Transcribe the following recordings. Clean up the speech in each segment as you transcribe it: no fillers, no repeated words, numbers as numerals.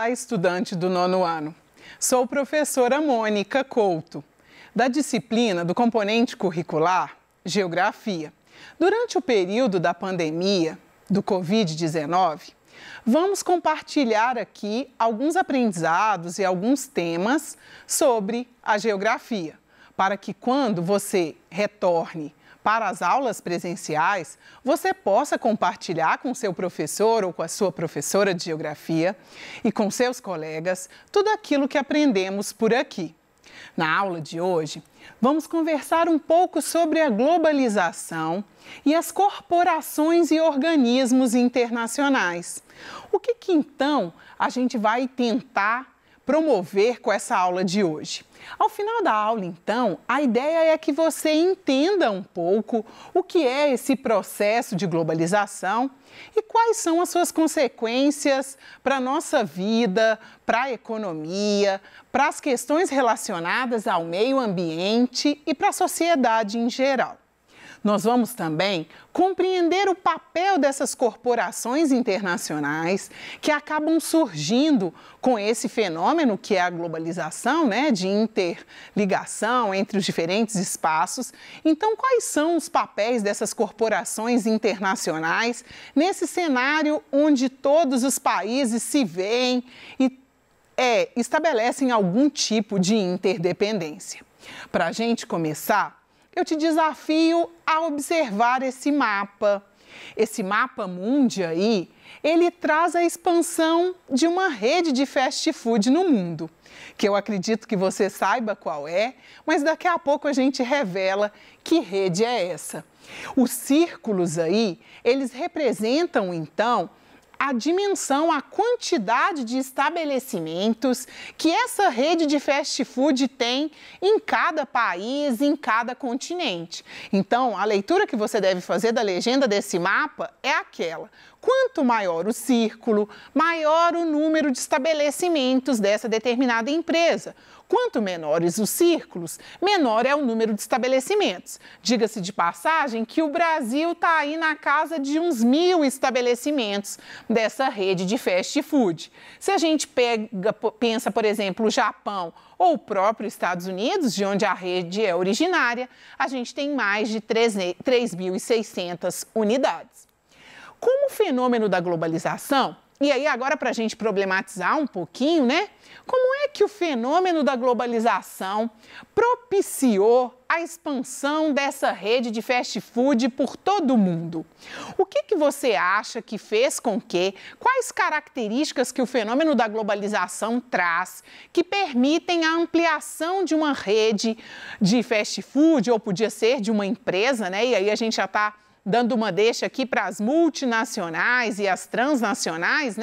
Olá, estudante do 9º ano. Sou professora Mônica Couto, da disciplina do componente curricular Geografia. Durante o período da pandemia do Covid-19, vamos compartilhar aqui alguns aprendizados e alguns temas sobre a geografia, para que quando você retorne para as aulas presenciais, você possa compartilhar com seu professor ou com a sua professora de geografia e com seus colegas tudo aquilo que aprendemos por aqui. Na aula de hoje, vamos conversar um pouco sobre a globalização e as corporações e organismos internacionais. O que então a gente vai tentar promover com essa aula de hoje? Ao final da aula, então, a ideia é que você entenda um pouco o que é esse processo de globalização e quais são as suas consequências para a nossa vida, para a economia, para as questões relacionadas ao meio ambiente e para a sociedade em geral. Nós vamos também compreender o papel dessas corporações internacionais que acabam surgindo com esse fenômeno que é a globalização, de interligação entre os diferentes espaços. Então, quais são os papéis dessas corporações internacionais nesse cenário onde todos os países se veem e estabelecem algum tipo de interdependência? Para a gente começar, eu te desafio a observar esse mapa. Esse mapa mundi aí, ele traz a expansão de uma rede de fast food no mundo, que eu acredito que você saiba qual é, mas daqui a pouco a gente revela que rede é essa. Os círculos aí, eles representam então a dimensão, a quantidade de estabelecimentos que essa rede de fast food tem em cada país, em cada continente. Então, a leitura que você deve fazer da legenda desse mapa é aquela: quanto maior o círculo, maior o número de estabelecimentos dessa determinada empresa. Quanto menores os círculos, menor é o número de estabelecimentos. Diga-se de passagem que o Brasil está aí na casa de uns 1.000 estabelecimentos dessa rede de fast food. Se a gente pensa, por exemplo, o Japão ou o próprio Estados Unidos, de onde a rede é originária, a gente tem mais de 3.600 unidades. Como o fenômeno da globalização, e aí agora para a gente problematizar um pouquinho, como é que o fenômeno da globalização propiciou a expansão dessa rede de fast food por todo o mundo? O que você acha que fez com que, quais características que o fenômeno da globalização traz que permitem a ampliação de uma rede de fast food, ou podia ser de uma empresa, e aí a gente já está dando uma deixa aqui para as multinacionais e as transnacionais,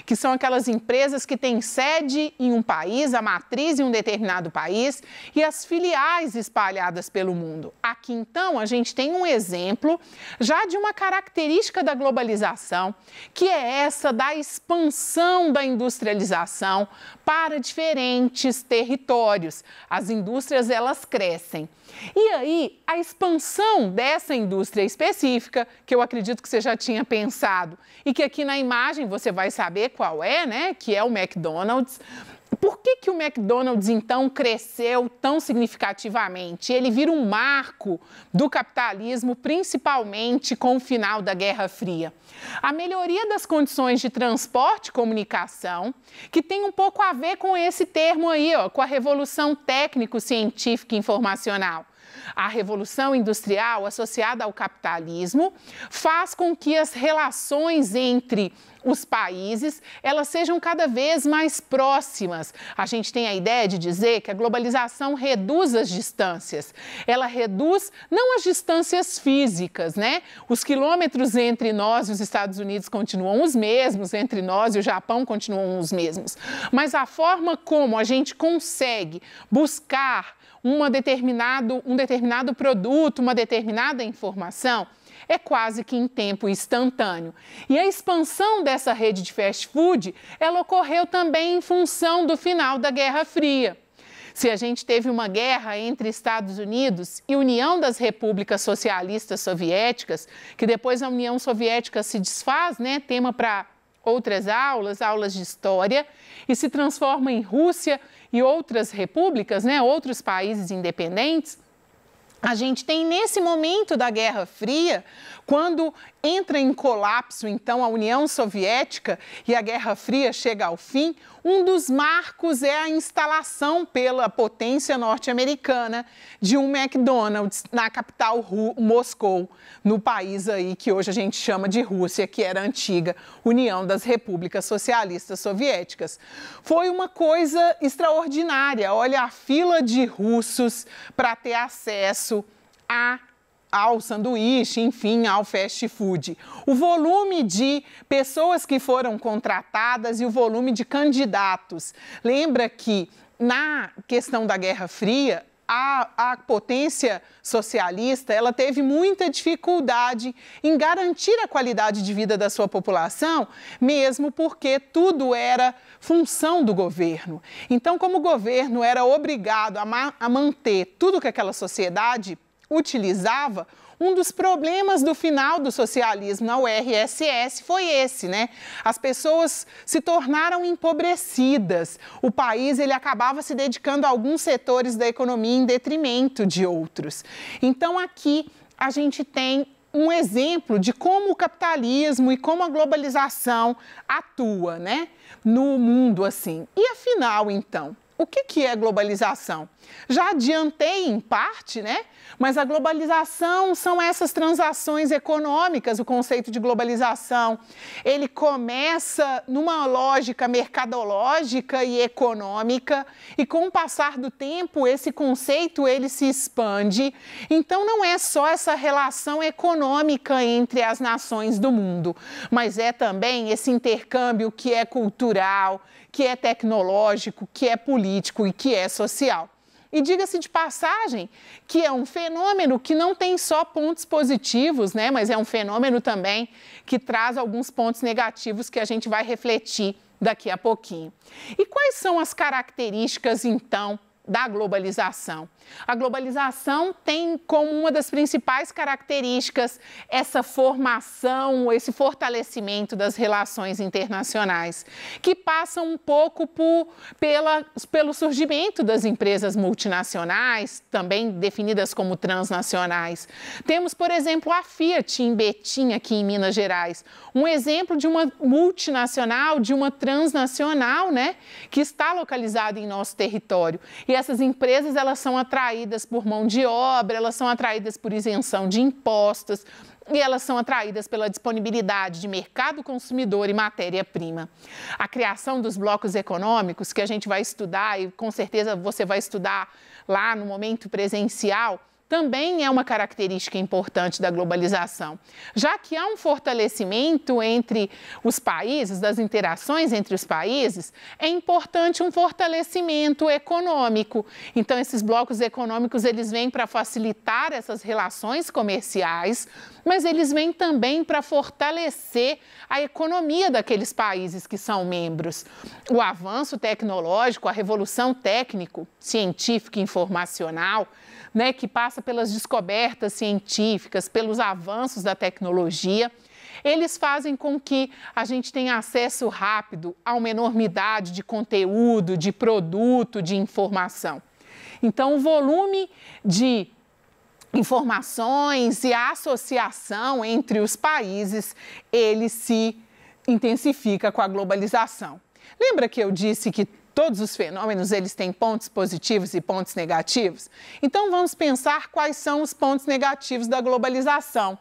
que são aquelas empresas que têm sede em um país, a matriz em um determinado país e as filiais espalhadas pelo mundo. Aqui, então, a gente tem um exemplo já de uma característica da globalização, que é essa da expansão da industrialização para diferentes territórios. As indústrias, elas crescem. E aí, a expansão dessa indústria específica, que eu acredito que você já tinha pensado, e que aqui na imagem você vai saber qual é, que é o McDonald's. Por que o McDonald's, então, cresceu tão significativamente? Ele vira um marco do capitalismo, principalmente com o final da Guerra Fria. A melhoria das condições de transporte e comunicação, que tem um pouco a ver com esse termo aí, com a revolução técnico-científica e informacional. A revolução industrial associada ao capitalismo faz com que as relações entre os países, elas sejam cada vez mais próximas. A gente tem a ideia de dizer que a globalização reduz as distâncias. Ela reduz não as distâncias físicas, Os quilômetros entre nós e os Estados Unidos continuam os mesmos, entre nós e o Japão continuam os mesmos. Mas a forma como a gente consegue buscar um determinado produto, uma determinada informação, é quase que em tempo instantâneo. E a expansão dessa rede de fast food, ela ocorreu também em função do final da Guerra Fria. Se a gente teve uma guerra entre Estados Unidos e União das Repúblicas Socialistas Soviéticas, que depois a União Soviética se desfaz, tema para outras aulas de história, e se transforma em Rússia e outras repúblicas, né, outros países independentes, a gente tem nesse momento da Guerra Fria, quando entra em colapso, então, a União Soviética e a Guerra Fria chega ao fim, um dos marcos é a instalação pela potência norte-americana de um McDonald's na capital Moscou, no país aí que hoje a gente chama de Rússia, que era a antiga União das Repúblicas Socialistas Soviéticas. Foi uma coisa extraordinária, olha a fila de russos para ter acesso ao sanduíche, enfim, ao fast food. O volume de pessoas que foram contratadas e o volume de candidatos. Lembra que na questão da Guerra Fria, a potência socialista, ela teve muita dificuldade em garantir a qualidade de vida da sua população, mesmo porque tudo era função do governo. Então, como o governo era obrigado a manter tudo que aquela sociedade utilizava, um dos problemas do final do socialismo na URSS foi esse, né? As pessoas se tornaram empobrecidas. O país ele acabava se dedicando a alguns setores da economia em detrimento de outros. Então, aqui a gente tem um exemplo de como o capitalismo e como a globalização atua, né, no mundo assim. E afinal, então, o que é globalização? Já adiantei em parte, né? Mas a globalização são essas transações econômicas, o conceito de globalização. Ele começa numa lógica mercadológica e econômica e com o passar do tempo esse conceito ele se expande. Então não é só essa relação econômica entre as nações do mundo, mas é também esse intercâmbio que é cultural, que é tecnológico, que é político e que é social. E diga-se de passagem que é um fenômeno que não tem só pontos positivos, né? Mas é um fenômeno também que traz alguns pontos negativos que a gente vai refletir daqui a pouquinho. E quais são as características, então, da globalização? A globalização tem como uma das principais características essa formação, esse fortalecimento das relações internacionais, que passam um pouco pelo surgimento das empresas multinacionais, também definidas como transnacionais. Temos, por exemplo, a Fiat em Betim, aqui em Minas Gerais, um exemplo de uma multinacional, de uma transnacional, né, que está localizada em nosso território. E essas empresas, elas são atraídas por mão de obra, elas são atraídas por isenção de impostos e elas são atraídas pela disponibilidade de mercado consumidor e matéria-prima. A criação dos blocos econômicos, que a gente vai estudar e com certeza você vai estudar lá no momento presencial, também é uma característica importante da globalização, já que há um fortalecimento entre os países, das interações entre os países, é importante um fortalecimento econômico. Então, esses blocos econômicos, eles vêm para facilitar essas relações comerciais, mas eles vêm também para fortalecer a economia daqueles países que são membros. O avanço tecnológico, a revolução técnico-científica e informacional, né, que passa pelas descobertas científicas, pelos avanços da tecnologia, eles fazem com que a gente tenha acesso rápido a uma enormidade de conteúdo, de produto, de informação. Então, o volume de informações e a associação entre os países, ele se intensifica com a globalização. Lembra que eu disse que todos os fenômenos, eles têm pontos positivos e pontos negativos? Então, vamos pensar quais são os pontos negativos da globalização.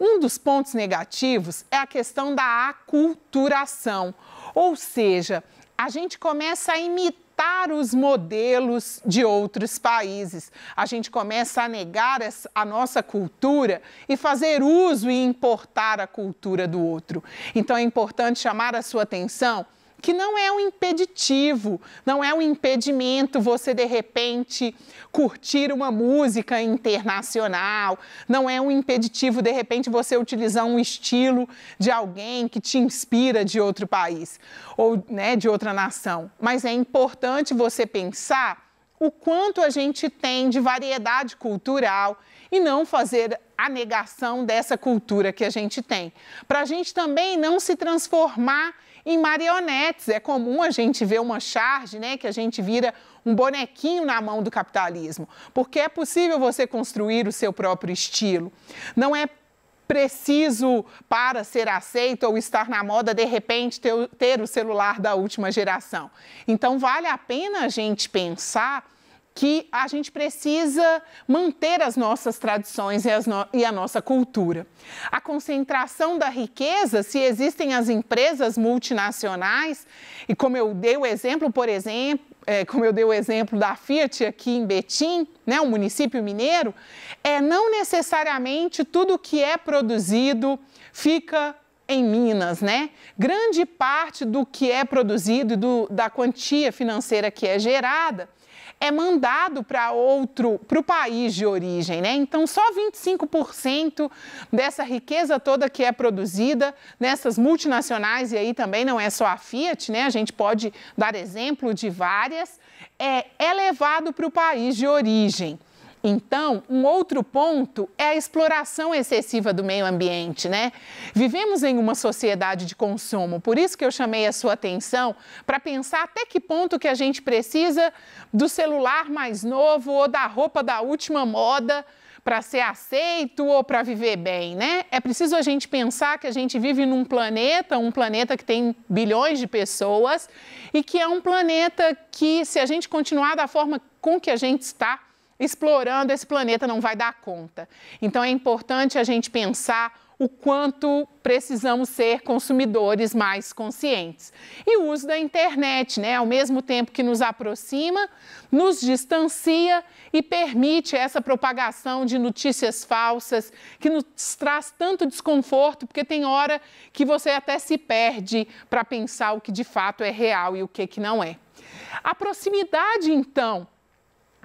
Um dos pontos negativos é a questão da aculturação, ou seja, a gente começa a imitar os modelos de outros países. A gente começa a negar a nossa cultura e fazer uso e importar a cultura do outro. Então, é importante chamar a sua atenção que não é um impeditivo, não é um impedimento você, de repente, curtir uma música internacional, não é um impeditivo, de repente, você utilizar um estilo de alguém que te inspira de outro país ou, né, de outra nação. Mas é importante você pensar o quanto a gente tem de variedade cultural e não fazer a negação dessa cultura que a gente tem. Para a gente também não se transformar em marionetes. É comum a gente ver uma charge, né, que a gente vira um bonequinho na mão do capitalismo, porque é possível você construir o seu próprio estilo. Não é preciso, para ser aceito ou estar na moda, de repente ter o celular da última geração. Então, vale a pena a gente pensar que a gente precisa manter as nossas tradições e a nossa cultura. A concentração da riqueza, se existem as empresas multinacionais, e como eu dei o exemplo, por exemplo, da Fiat aqui em Betim, né, o município mineiro, não necessariamente tudo que é produzido fica em Minas, né? Grande parte do que é produzido e da quantia financeira que é gerada é mandado para o país de origem, né? Então, só 25% dessa riqueza toda que é produzida nessas multinacionais, e aí também não é só a Fiat, né? A gente pode dar exemplo de várias, é levado para o país de origem. Então, um outro ponto é a exploração excessiva do meio ambiente, né? Vivemos em uma sociedade de consumo, por isso que eu chamei a sua atenção para pensar até que ponto que a gente precisa do celular mais novo ou da roupa da última moda para ser aceito ou para viver bem, né? É preciso a gente pensar que a gente vive num planeta, um planeta que tem bilhões de pessoas e que é um planeta que, se a gente continuar da forma com que a gente está explorando, esse planeta não vai dar conta. Então, é importante a gente pensar o quanto precisamos ser consumidores mais conscientes. E o uso da internet, né? Ao mesmo tempo que nos aproxima, nos distancia e permite essa propagação de notícias falsas que nos traz tanto desconforto, porque tem hora que você até se perde para pensar o que de fato é real e o que não é. A proximidade, então,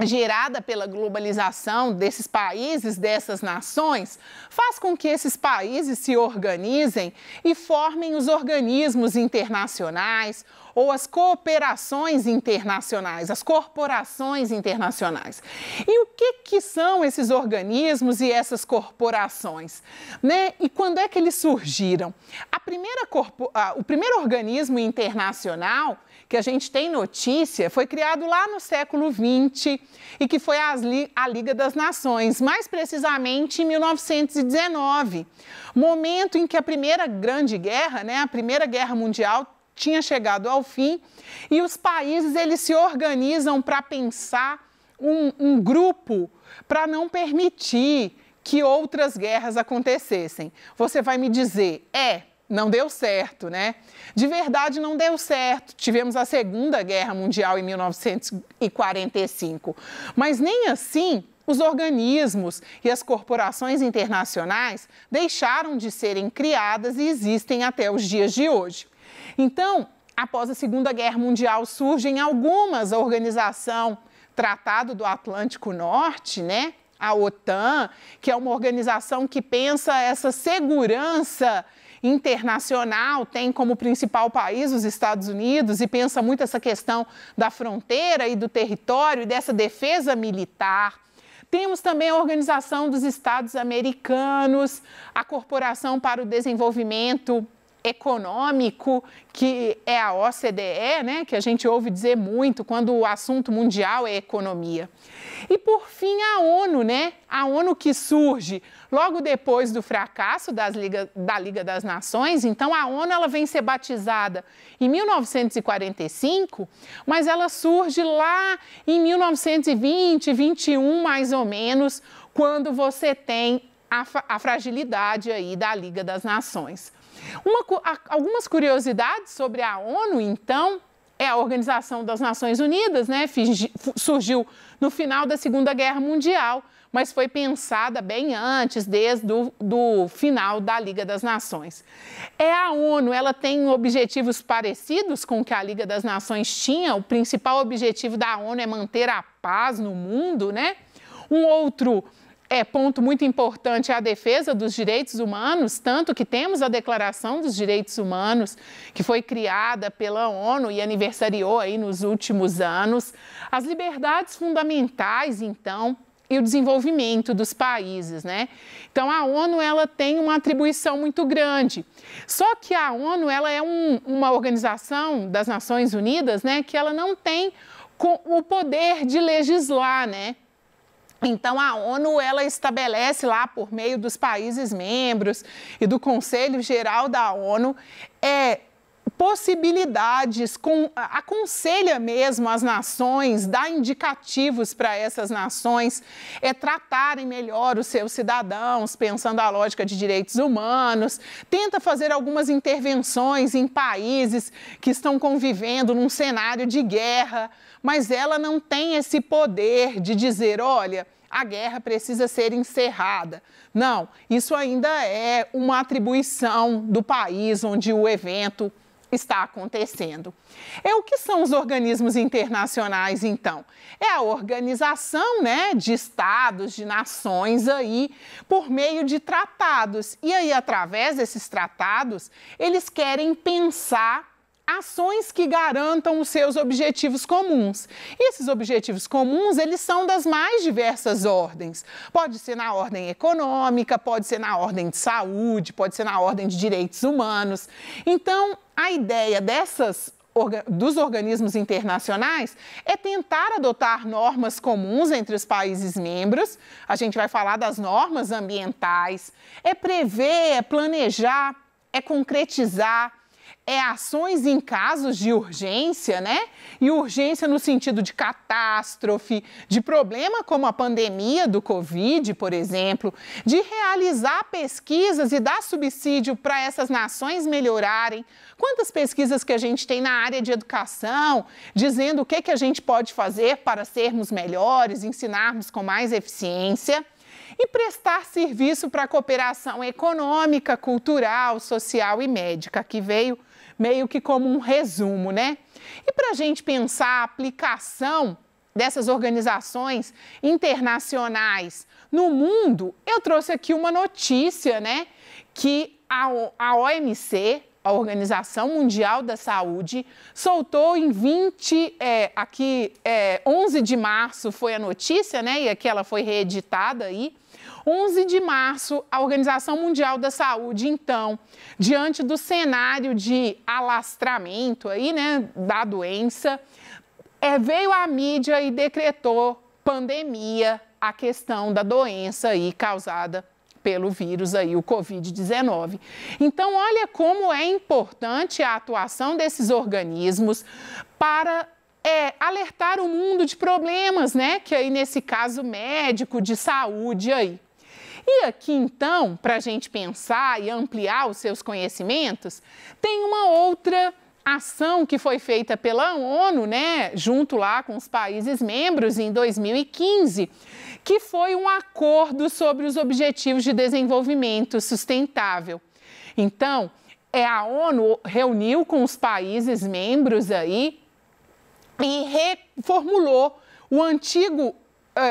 gerada pela globalização desses países, dessas nações, faz com que esses países se organizem e formem os organismos internacionais ou as cooperações internacionais, as corporações internacionais. E o que são esses organismos e essas corporações, né? E quando é que eles surgiram? O primeiro organismo internacional que a gente tem notícia foi criado lá no século XX e que foi a Liga das Nações, mais precisamente em 1919, momento em que a Primeira Grande Guerra, né, a Primeira Guerra Mundial, tinha chegado ao fim e os países eles se organizam para pensar um grupo para não permitir que outras guerras acontecessem. Você vai me dizer, não deu certo, né? De verdade não deu certo. Tivemos a Segunda Guerra Mundial em 1945, mas nem assim os organismos e as corporações internacionais deixaram de serem criadas e existem até os dias de hoje. Então, após a Segunda Guerra Mundial, surgem algumas organizações, Tratado do Atlântico Norte, né? A OTAN, que é uma organização que pensa essa segurança internacional, tem como principal país os Estados Unidos e pensa muito essa questão da fronteira e do território e dessa defesa militar. Temos também a Organização dos Estados Americanos, a Corporação para o Desenvolvimento Econômico, que é a OCDE, né, que a gente ouve dizer muito quando o assunto mundial é economia. E, por fim, a ONU, né? A ONU que surge logo depois do fracasso da Liga das Nações. Então, a ONU ela vem ser batizada em 1945, mas ela surge lá em 1920, 21, mais ou menos, quando você tem a fragilidade aí da Liga das Nações. Algumas curiosidades sobre a ONU, então, é a Organização das Nações Unidas, né? Surgiu no final da Segunda Guerra Mundial, mas foi pensada bem antes, desde o final da Liga das Nações. A ONU, ela tem objetivos parecidos com o que a Liga das Nações tinha. O principal objetivo da ONU é manter a paz no mundo, né? Um outro ponto muito importante é a defesa dos direitos humanos, tanto que temos a Declaração dos Direitos Humanos, que foi criada pela ONU e aniversariou aí nos últimos anos. As liberdades fundamentais, então, e o desenvolvimento dos países, né? Então, a ONU, ela tem uma atribuição muito grande. Só que a ONU, ela é uma organização das Nações Unidas, né, que ela não tem o poder de legislar, né? Então, a ONU, ela estabelece lá, por meio dos países membros e do Conselho Geral da ONU, possibilidades, aconselha mesmo as nações, dá indicativos para essas nações tratarem melhor os seus cidadãos, pensando a lógica de direitos humanos, tenta fazer algumas intervenções em países que estão convivendo num cenário de guerra, mas ela não tem esse poder de dizer, olha, a guerra precisa ser encerrada. Não, isso ainda é uma atribuição do país onde o evento está acontecendo. O que são os organismos internacionais, então? É a organização, né, de estados, de nações aí, por meio de tratados. E aí, através desses tratados, eles querem pensar ações que garantam os seus objetivos comuns. E esses objetivos comuns, eles são das mais diversas ordens. Pode ser na ordem econômica, pode ser na ordem de saúde, pode ser na ordem de direitos humanos. Então, a ideia dos organismos internacionais é tentar adotar normas comuns entre os países membros. A gente vai falar das normas ambientais, prever, planejar, concretizar, ações em casos de urgência, né? E urgência no sentido de catástrofe, de problema como a pandemia do Covid, por exemplo, de realizar pesquisas e dar subsídio para essas nações melhorarem. Quantas pesquisas que a gente tem na área de educação, dizendo o que a gente pode fazer para sermos melhores, ensinarmos com mais eficiência. E prestar serviço para a cooperação econômica, cultural, social e médica, que veio meio que como um resumo, né? E para a gente pensar a aplicação dessas organizações internacionais no mundo, eu trouxe aqui uma notícia, né? Que a OMC, a Organização Mundial da Saúde, soltou em 11 de março foi a notícia, né? E aqui ela foi reeditada aí. 11 de março, a Organização Mundial da Saúde, então, diante do cenário de alastramento aí, né, da doença, veio à mídia e decretou pandemia, a questão da doença aí causada pelo vírus aí, o Covid-19. Então, olha como é importante a atuação desses organismos para alertar o mundo de problemas, né, que aí nesse caso médico, de saúde aí. E aqui, então, para a gente pensar e ampliar os seus conhecimentos, tem uma outra ação que foi feita pela ONU, né, junto lá com os países membros em 2015, que foi um acordo sobre os Objetivos de Desenvolvimento Sustentável. Então, a ONU reuniu com os países membros aí e reformulou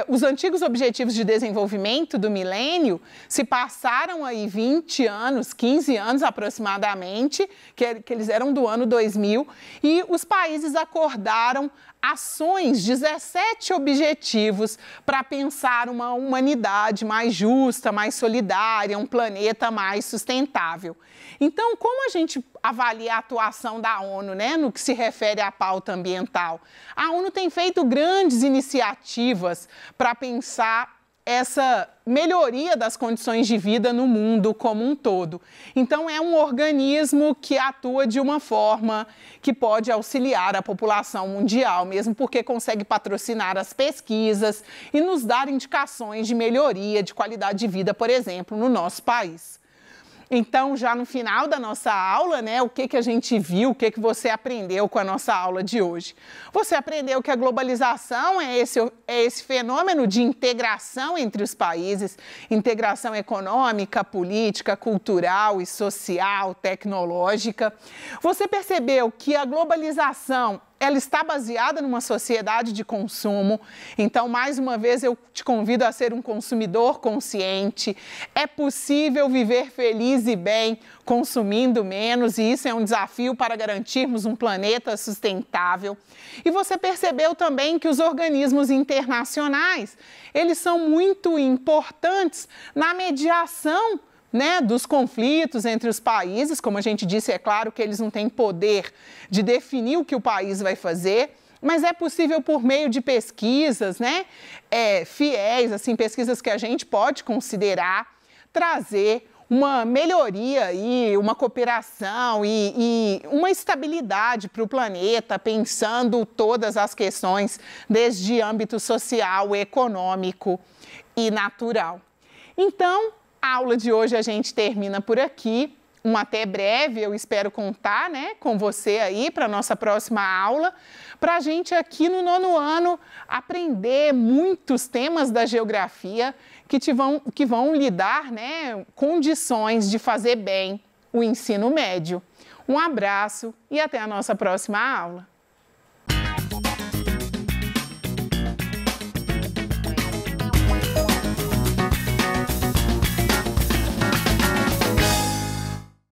os antigos Objetivos de Desenvolvimento do milênio. Se passaram aí 20 anos, 15 anos aproximadamente, que eles eram do ano 2000, e os países acordaram ações, 17 objetivos para pensar uma humanidade mais justa, mais solidária, um planeta mais sustentável. Então, como a gente avalia a atuação da ONU, né, no que se refere à pauta ambiental? A ONU tem feito grandes iniciativas para pensar essa melhoria das condições de vida no mundo como um todo. Então, é um organismo que atua de uma forma que pode auxiliar a população mundial, mesmo porque consegue patrocinar as pesquisas e nos dar indicações de melhoria de qualidade de vida, por exemplo, no nosso país. Então, já no final da nossa aula, né, o que a gente viu, o que você aprendeu com a nossa aula de hoje? Você aprendeu que a globalização é esse fenômeno de integração entre os países, integração econômica, política, cultural e social, tecnológica. Você percebeu que a globalização ela está baseada numa sociedade de consumo. Então, mais uma vez, eu te convido a ser um consumidor consciente. É possível viver feliz e bem consumindo menos, e isso é um desafio para garantirmos um planeta sustentável. E você percebeu também que os organismos internacionais, eles são muito importantes na mediação, né, dos conflitos entre os países. Como a gente disse, é claro que eles não têm poder de definir o que o país vai fazer, mas é possível por meio de pesquisas, né, fiéis, assim, pesquisas que a gente pode considerar, trazer uma melhoria e uma cooperação e uma estabilidade para o planeta, pensando todas as questões, desde âmbito social, econômico e natural. Então, a aula de hoje a gente termina por aqui. Um até breve, eu espero contar, né, com você aí para a nossa próxima aula, para a gente aqui no 9º ano aprender muitos temas da geografia que vão lhe dar, né, condições de fazer bem o ensino médio. Um abraço e até a nossa próxima aula.